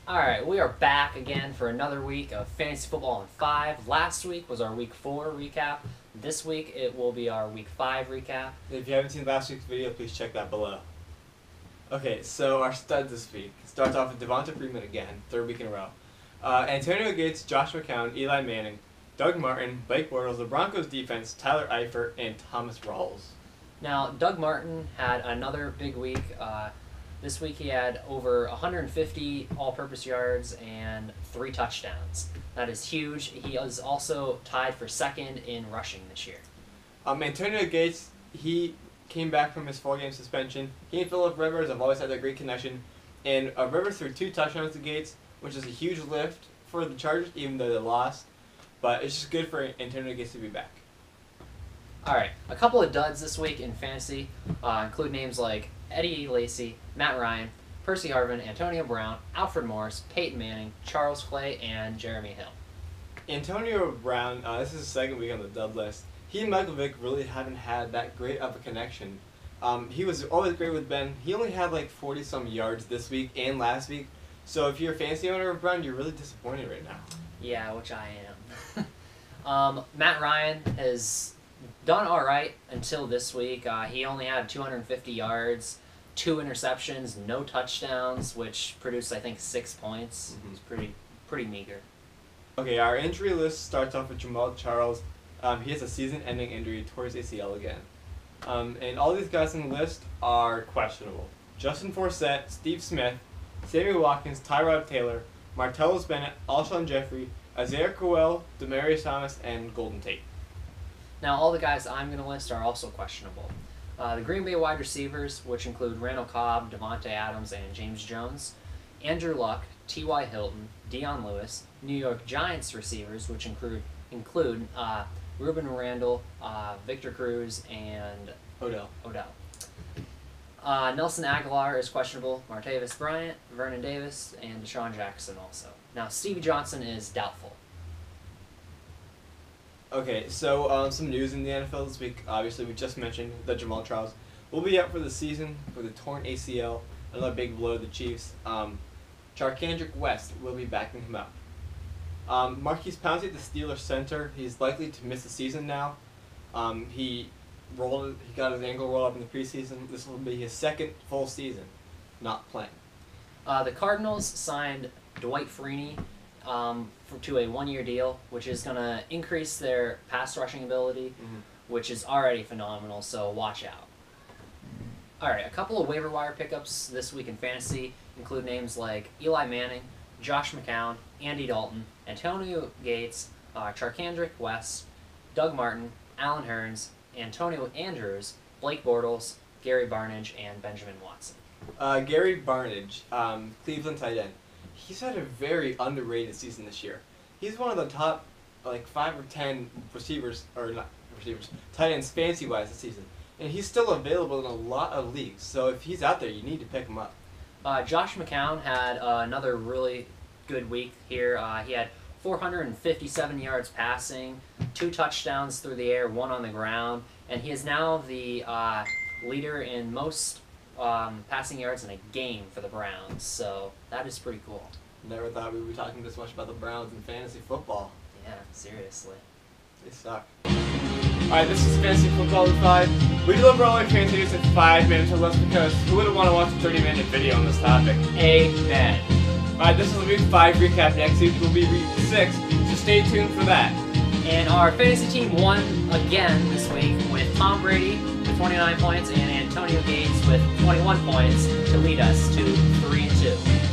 Alright, we are back again for another week of Fantasy Football in 5. Last week was our Week 4 recap. This week it will be our Week 5 recap. If you haven't seen last week's video, please check that below. Okay, so our studs this week starts off with Devonta Freeman again, third week in a row. Antonio Gates, Josh McCown, Eli Manning, Doug Martin, Blake Bortles, the Broncos defense, Tyler Eifert, and Thomas Rawls. Now, Doug Martin had another big week. This week he had over 150 all-purpose yards and 3 touchdowns. That is huge. He is also tied for second in rushing this year. Antonio Gates, he came back from his 4-game suspension. He and Phillip Rivers have always had a great connection. And Rivers threw 2 touchdowns to Gates, which is a huge lift for the Chargers, even though they lost. But it's just good for Antonio Gates to be back. Alright, a couple of duds this week in fantasy include names like Eddie Lacy, Matt Ryan, Percy Harvin, Antonio Brown, Alfred Morris, Peyton Manning, Charles Clay, and Jeremy Hill. Antonio Brown, this is the second week on the dud list. He and Michael Vick really haven't had that great of a connection. He was always great with Ben. He only had like 40-some yards this week and last week. So if you're a fantasy owner of Brown, you're really disappointed right now. Yeah, which I am. Matt Ryan has done all right until this week. He only had 250 yards, 2 interceptions, no touchdowns, which produced, I think, 6 points. Mm-hmm. It's pretty meager. Okay, our injury list starts off with Jamal Charles. He has a season-ending injury towards ACL again. And all these guys on the list are questionable. Justin Forsett, Steve Smith, Samuel Watkins, Tyrod Taylor, Martellus Bennett, Alshon Jeffrey, Isaiah Crowell, Demaryius Thomas, and Golden Tate. Now, all the guys I'm going to list are also questionable. The Green Bay wide receivers, which include Randall Cobb, Devontae Adams, and James Jones, Andrew Luck, T.Y. Hilton, Dion Lewis, New York Giants receivers, which include Ruben Randall, Victor Cruz, and Odell. Nelson Aguilar is questionable, Martavis Bryant, Vernon Davis, and Deshaun Jackson also. Now, Stevie Johnson is doubtful. Okay, so some news in the NFL this week. Obviously, we just mentioned that Jamal Charles will be out for the season for the torn ACL, another big blow to the Chiefs. Charcandrick West will be backing him up. Marquise Pouncey, the Steelers center, he's likely to miss the season now. He got his ankle rolled up in the preseason. This will be his second full season not playing. The Cardinals signed Dwight Freeney to a 1-year deal, which is going to increase their pass rushing ability, which is already phenomenal, so watch out. Alright, a couple of waiver wire pickups this week in fantasy include names like Eli Manning, Josh McCown, Andy Dalton, Antonio Gates, Charcandrick West, Doug Martin, Alan Hearns, Antonio Andrews, Blake Bortles, Gary Barnidge, and Benjamin Watson. Gary Barnidge, Cleveland tight end. He's had a very underrated season this year. He's one of the top, 5 or 10 tight ends fantasy-wise this season. And he's still available in a lot of leagues. So if he's out there, you need to pick him up. Josh McCown had another really good week here. He had 457 yards passing, 2 touchdowns through the air, 1 on the ground, and he is now the leader in most passing yards in a game for the Browns, so that is pretty cool. Never thought we'd be talking this much about the Browns in fantasy football. Yeah, seriously. They suck. Alright, this is Fantasy Football in 5. We deliver all our fantasy news in 5 minutes or less because who wouldn't want to watch a 30-minute video on this topic? Amen. Alright, this is the Week 5 recap. Next week will be Week 6, so stay tuned for that. And our fantasy team won again this week with Tom Brady with 29 points and Antonio Gates with 21 points to lead us to 3-2.